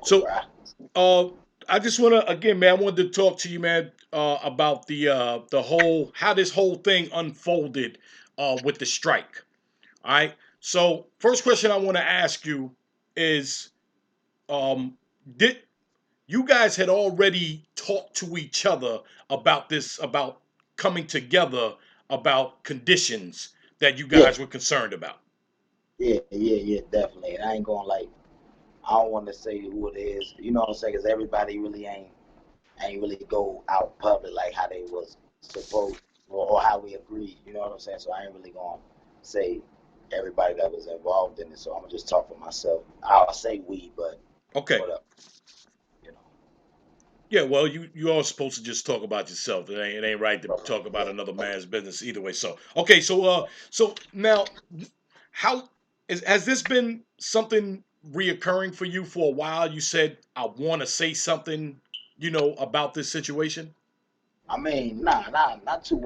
So, Right. uh, I just want to again, man. I wanted to talk to you, man, about the whole how this whole thing unfolded with the strike. All right. So, first question I want to ask you is, um, did you guys had already talked to each other about this, about coming together, about conditions that you Yeah, guys were concerned about? yeah, definitely. And I ain't going like I don't want to say who it is. You know what I'm saying? Because everybody really ain't really go out public like how they was supposed or how we agreed. You know what I'm saying? So I ain't really gonna say everybody that was involved in it. So I'm gonna just talk for myself. I'll say we, but Okay. whatever. You know. Yeah, well, you all supposed to just talk about yourself. It ain't right to Okay. talk about Yeah. another Okay. man's business either way. So okay, so now how has this been something reoccurring for you for a while? You said I want to say something, about this situation. I mean, not too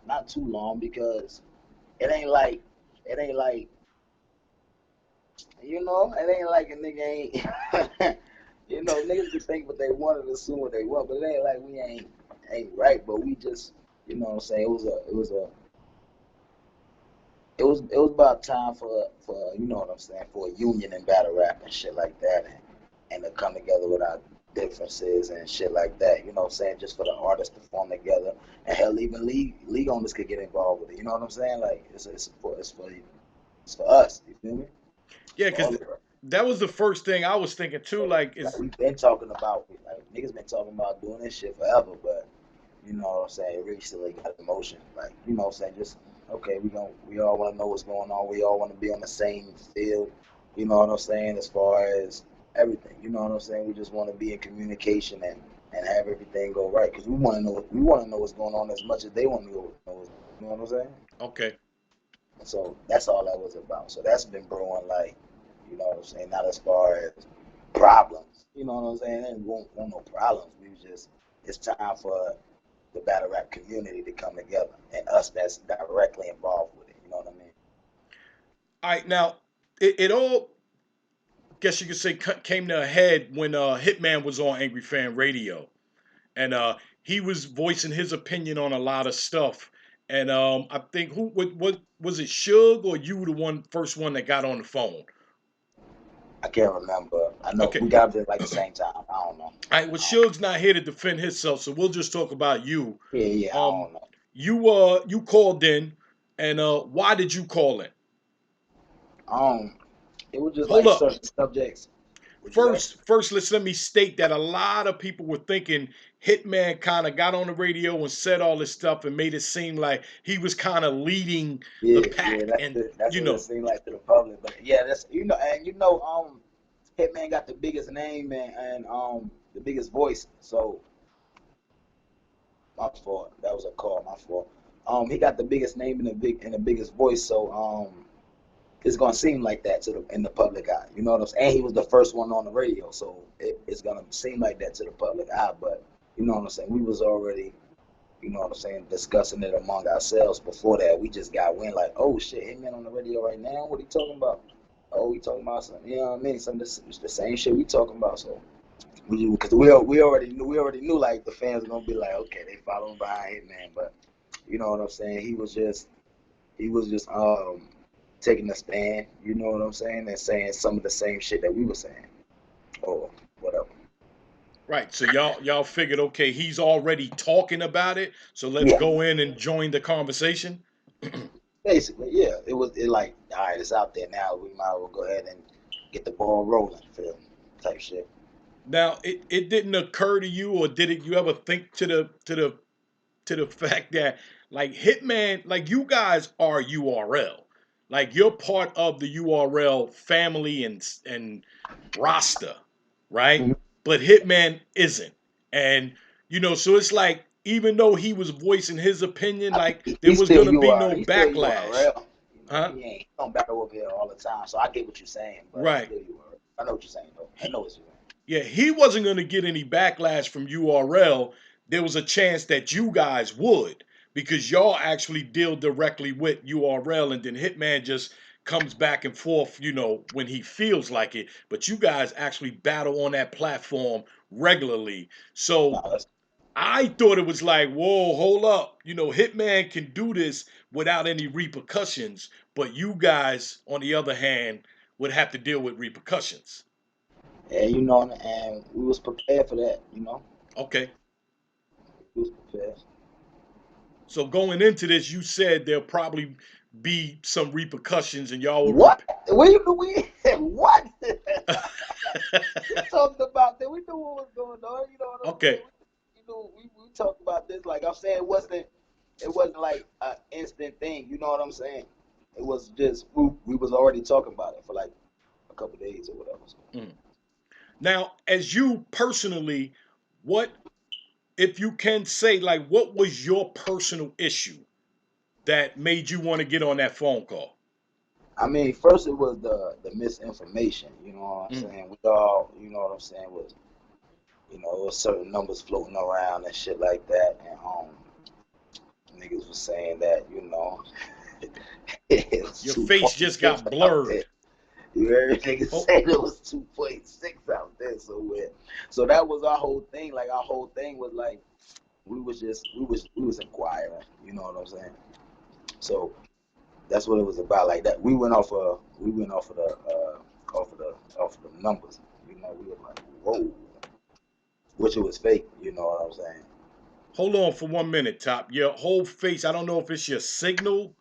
not too long because it ain't like it ain't like it ain't like a nigga ain't. Niggas can think what they want and assume what they want, but it ain't like we ain't right. But we just, what I'm saying. It was about time for you know what I'm saying, for a union and battle rap and shit like that, and to come together with our differences and shit like that. You know what I'm saying? Just for the artists to form together, and hell, even league owners could get involved with it. You know what I'm saying? Like it's for us. You feel me? It's Yeah, for all because of us. that was the first thing I was thinking too. Like, Like is we've been talking about, like niggas been talking about doing this shit forever, but you know what I'm saying, it recently got emotion. Like, you know what I'm saying, just okay, we all wanna know what's going on, we all wanna be on the same field, you know what I'm saying, as far as everything. You know what I'm saying? We just wanna be in communication and have everything go right. Cause we wanna know what's going on as much as they wanna know you know what I'm saying? okay, So that's all that was about. So that's been brewing, like, you know what I'm saying? Not as far as problems. You know what I'm saying? There won't no problems. We was just it's time for the battle rap community to come together and us that's directly involved with it. You know what I mean? all right. Now, it all guess you could say came to a head when Hitman was on Angry Fan Radio, and he was voicing his opinion on a lot of stuff. And I think what was it, Suge, or you the first one that got on the phone? I can't remember. I know Okay, we got it like the same time. I don't know. all right. Well, I don't know. Suge's not here to defend himself, so we'll just talk about you. Yeah, I Um, don't know. you called in, and why did you call in? Um, it was just Hold like up. certain subjects. Would you say? First, let me state that a lot of people were thinking Hitman kind of got on the radio and said all this stuff and made it seem like he was kind of leading the Yeah, pack, that's and it. That's what it seemed like to the public. But yeah, that's Hitman got the biggest name and the biggest voice. So my fault. That was a call. My fault. He got the biggest name and the biggest voice. So it's gonna seem like that to the in the public eye. You know what I'm saying? And he was the first one on the radio, so it's gonna seem like that to the public eye. But you know what I'm saying? We was already, you know what I'm saying, discussing it among ourselves before that. We just got wind like, oh shit, Hitman on the radio right now. What he talking about? Oh, we talking about something. You know what I mean? Some it's the same shit we talking about. So because we already knew like the fans were gonna be like, okay, they following behind Hitman, but you know what I'm saying? He was just taking a stand, you know what I'm saying, and saying some of the same shit that we were saying or whatever. right. So y'all figured, okay, he's already talking about it, so let's Yeah, go in and join the conversation. basically, yeah. It like, all right, it's out there now. We might as well go ahead and get the ball rolling, feel me? Type shit. Now, it didn't occur to you, or did it? You ever think to the fact that like Hitman, like you guys are URL, like you're part of the URL family and roster, right? Mhm. But Hitman isn't, and so it's like even though he was voicing his opinion, I mean, like there he's was still gonna be UR, no he's still backlash, URL. huh? He don't battle over here all the time, so I get what you're saying, but he's Right. still URL. I know what you're saying though. I know what you're saying. Yeah, he wasn't going to get any backlash from URL. There was a chance that you guys would because y'all actually deal directly with URL, and then Hitman just comes back and forth, when he feels like it. But you guys actually battle on that platform regularly. Nah, So that's, I thought it was like, whoa, hold up. Hitman can do this without any repercussions, but you guys, on the other hand, would have to deal with repercussions. yeah, and we was prepared for that. Okay. We was prepared. So going into this, you said there'll probably be some repercussions and y'all would What? We what? We talked about that. We knew what was going on. You know what I'm saying? Okay. We talked about this. Like I'm saying, it wasn't like an instant thing. You know what I'm saying? It was just we was already talking about it for like a couple of days or whatever. So, Mm. Now, as you personally, what, if you can say, like, what was your personal issue that made you want to get on that phone call? I mean, first it was the misinformation. You know what I'm Mm. saying? We all, you know what I'm saying, was it was certain numbers floating around and shit like that, and niggas was saying that it was Your two face point just six got out there. blurred. You heard niggas Oh, say it was 2.6 out there somewhere. So that was our whole thing. Like our whole thing was like we was inquiring. You know what I'm saying? So that's what it was about. Like that, we went off of the numbers. We were like, whoa, which it was fake. You know what I'm saying? hold on for 1 minute, Top. Your whole face, I don't know if it's your signal,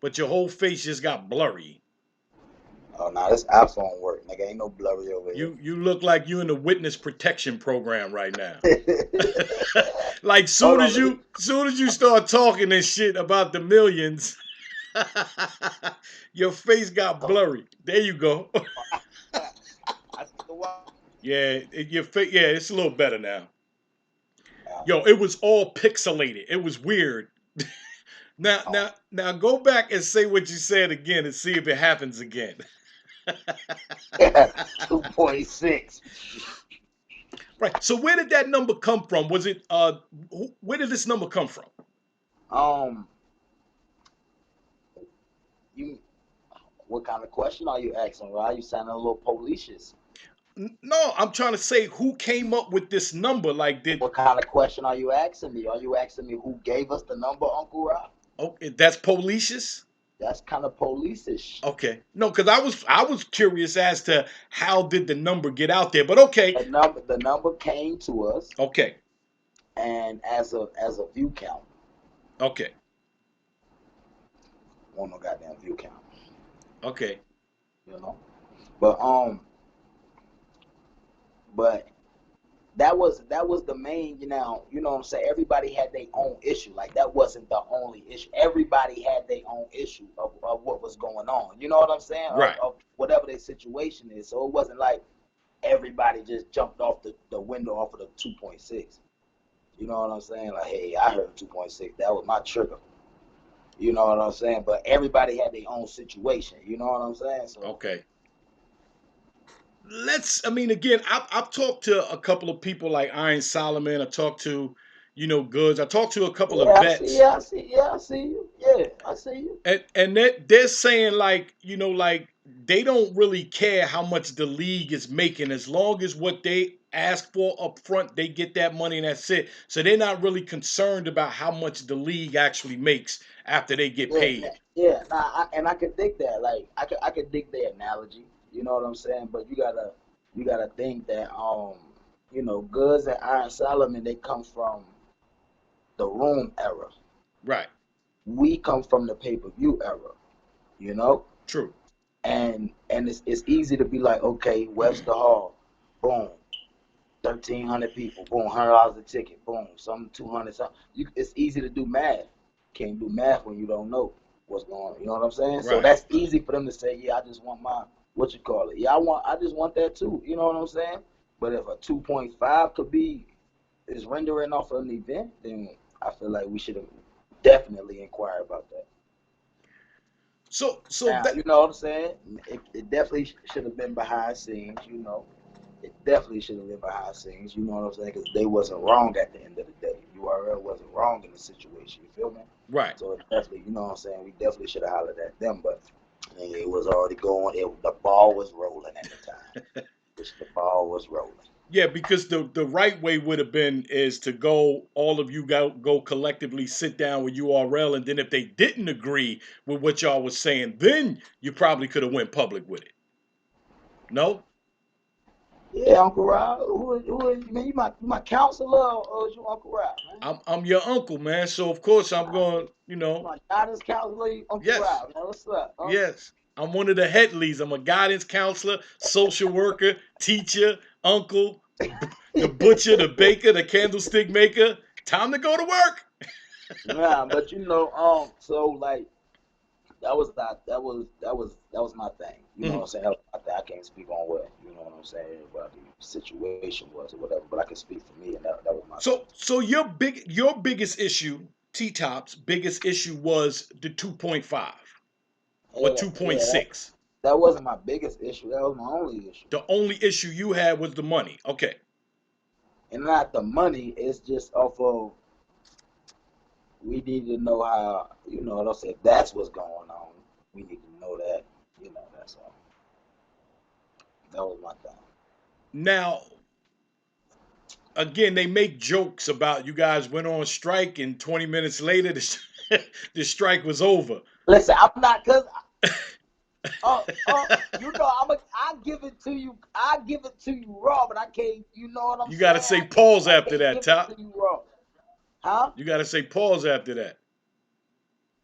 but your whole face just got blurry. Oh, nah, this iPhone work. Nigga, ain't no blurry over here. You look like you in the witness protection program right now. Like Hold soon on, as let me. you start talking this shit about the millions, your face got Oh, blurry. There you go. I see the why. Yeah, your face. Yeah, it's a little better now. Nah, Yo, it was all pixelated. It was weird. Now, oh, now, now, go back and say what you said again and see if it happens again. 2.6. Right. So where did that number come from? Was it where did this number come from? Um, you. What kind of question are you asking? Right? You sounding a little policious. No, I'm trying to say who came up with this number. Like, did What kind of question are you asking me? Are you asking me who gave us the number, Uncle Rob? okay, that's Policious? That's kind of police-ish. Okay. No, because I was curious as to how did the number get out there. But okay. The number came to us, Okay. and as a view count, Okay. on no goddamn view count, Okay. you know. But but that was the main, what I'm saying. Everybody had their own issue. Like that wasn't the only issue. Everybody had their own issue of what was going on. You know what I'm saying? Of, Right. of whatever their situation is. So it wasn't like everybody just jumped off the window off of the 2.6. You know what I'm saying? Like, hey, I heard 2.6. That was my trigger. You know what I'm saying? But everybody had their own situation. You know what I'm saying? So Okay. I mean, again, I've talked to a couple of people like Iron Solomon. I talked to, Goods. I talked to a couple of yeah, I see. vets. Yeah, I see. Yeah, I see you. Yeah, I see you. And they're saying like, like they don't really care how much the league is making as long as what they ask for up front, they get that money and that's it. So they're not really concerned about how much the league actually makes after they get Yeah, paid. yeah. Nah, and I could dig that. Like, I could dig the analogy. You know what I'm saying? But you gotta think that Goods and Iron Solomon, they come from the Room era. Right. We come from the pay-per-view era. You know, True. and it's easy to be like, okay, Webster Hall, boom, 1,300 people, boom, $100 a ticket, boom, some 200, something. It's easy to do math. Can't do math when you don't know what's going on. You know what I'm saying? So Right. that's easy for them to say, yeah, I just want my what you call it. Yeah, I just want that too. You know what I'm saying? But if a 2.5 could be is rendering off an event, then I feel like we should have definitely inquired about that. So Now, that you know what I'm saying? It definitely should have been behind scenes. It definitely should have been behind scenes. You know what I'm saying? Because they wasn't wrong at the end of the day. URL wasn't wrong in the situation. You feel me? right. So it definitely, you know what I'm saying? We definitely should have hollered at them. But It was already going. The ball was rolling at the time. The ball was rolling. Yeah, because the right way would have been is to go, all of you go collectively sit down with URL, and then if they didn't agree with what y'all was saying, then you probably could have went public with it. No? Yeah, Uncle Rob. Who is man? You my counselor or is you Uncle Rob, man? I'm your uncle, man. So of course I'm going, My guidance counselor, Uncle yes. Rob, man. What's up? Huh? Yes. I'm one of the Headleys. I'm a guidance counselor, social worker, teacher, uncle, the butcher, the baker, the candlestick maker. Time to go to work. Nah, but so like that was my thing. You know what I'm saying? That was my thing. I can't speak on what what I'm saying, what the situation was or whatever, but I can speak for me, and that was my thing. So your biggest issue, T-Top's biggest issue was the 2.5 or 2.6. That wasn't my biggest issue. That was my only issue. The only issue you had was the money. Okay. And not the money. It's just off of we need to know how. You know what I'm saying? If that's what's going on, we need to know that. That's all. That was my thing. Now, again, they make jokes about you guys went on strike, and 20 minutes later, the strike was over. Listen, I'm not because. I give it to you. I give it to you raw, but I can't. You know what I'm saying? You gotta say pause after that, Top. It to you raw. Huh? You gotta say pause after that.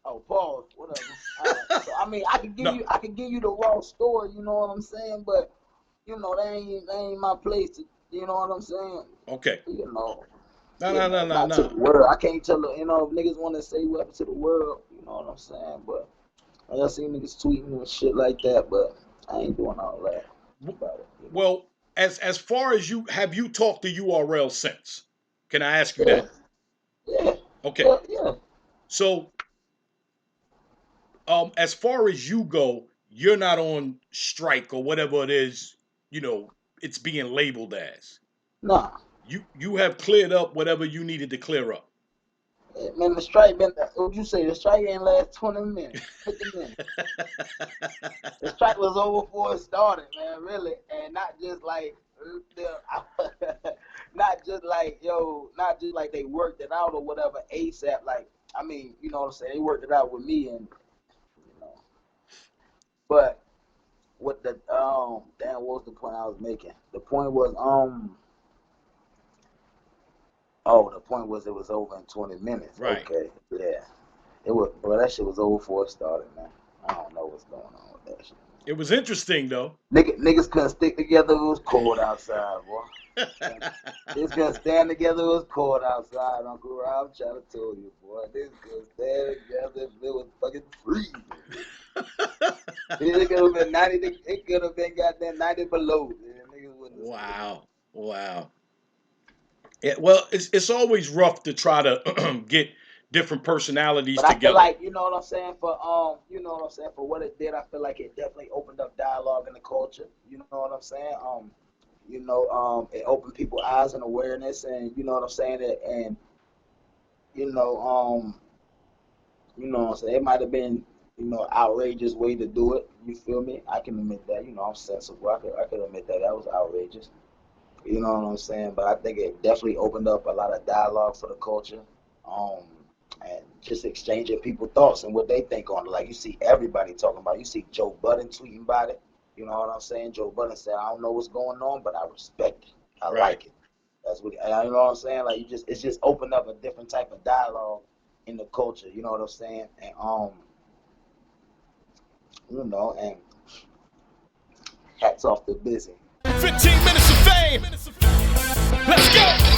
Oh, pause. Whatever. Right. So, I mean, I can give you the raw story. You know what I'm saying? But that ain't my place to. You know what I'm saying? Okay. No. No. To the world. I can't tell. If niggas want to say what to the world. You know what I'm saying? But I see niggas tweeting and shit like that. But I ain't doing all that about it. Well, as far as have you talked to URL since? Can I ask you that? Yeah. Okay. Yeah. So, as far as you go, you're not on strike or whatever it is, it's being labeled as. Nah. You have cleared up whatever you needed to clear up. Man, the strike what'd you say? The strike ain't last 20 minutes, 50 minutes. The strike was over before it started, man, really. And not just like they worked it out or whatever ASAP. Like, I mean, you know what I'm saying? They worked it out with me and But what the what was the point I was making? The point was the point was it was over in 20 minutes. Right. Okay. Yeah. It was, bro, that shit was over before it started, man. I don't know what's going on with that shit. It was interesting though. Niggas couldn't stick together. It was cold outside, boy. Niggas couldn't stand together. It was cold outside. Uncle Rob, I'm trying to tell you, boy. Niggas couldn't stand together. It was fucking freezing. It could have been 90. It could have been goddamn 90 below. Wow. Yeah, well, it's always rough to try to get different personalities together. I feel like, for for what it did, I feel like it definitely opened up dialogue in the culture. You know what I'm saying? It opened people's eyes and awareness, and you know what I'm saying? And what I'm saying? It might have been, outrageous way to do it. You feel me? I can admit that. I'm sensible. I could admit that was outrageous. You know what I'm saying? But I think it definitely opened up a lot of dialogue for the culture. And just exchanging people's thoughts and what they think on it. Like, you see everybody talking about it. You see Joe Budden tweeting about it. You know what I'm saying? Joe Budden said, I don't know what's going on, but I respect it. I like it. That's what, you know what I'm saying? Like, it's just opened up a different type of dialogue in the culture. You know what I'm saying? And, and hats off to Busy. 15 minutes of fame. Let's go.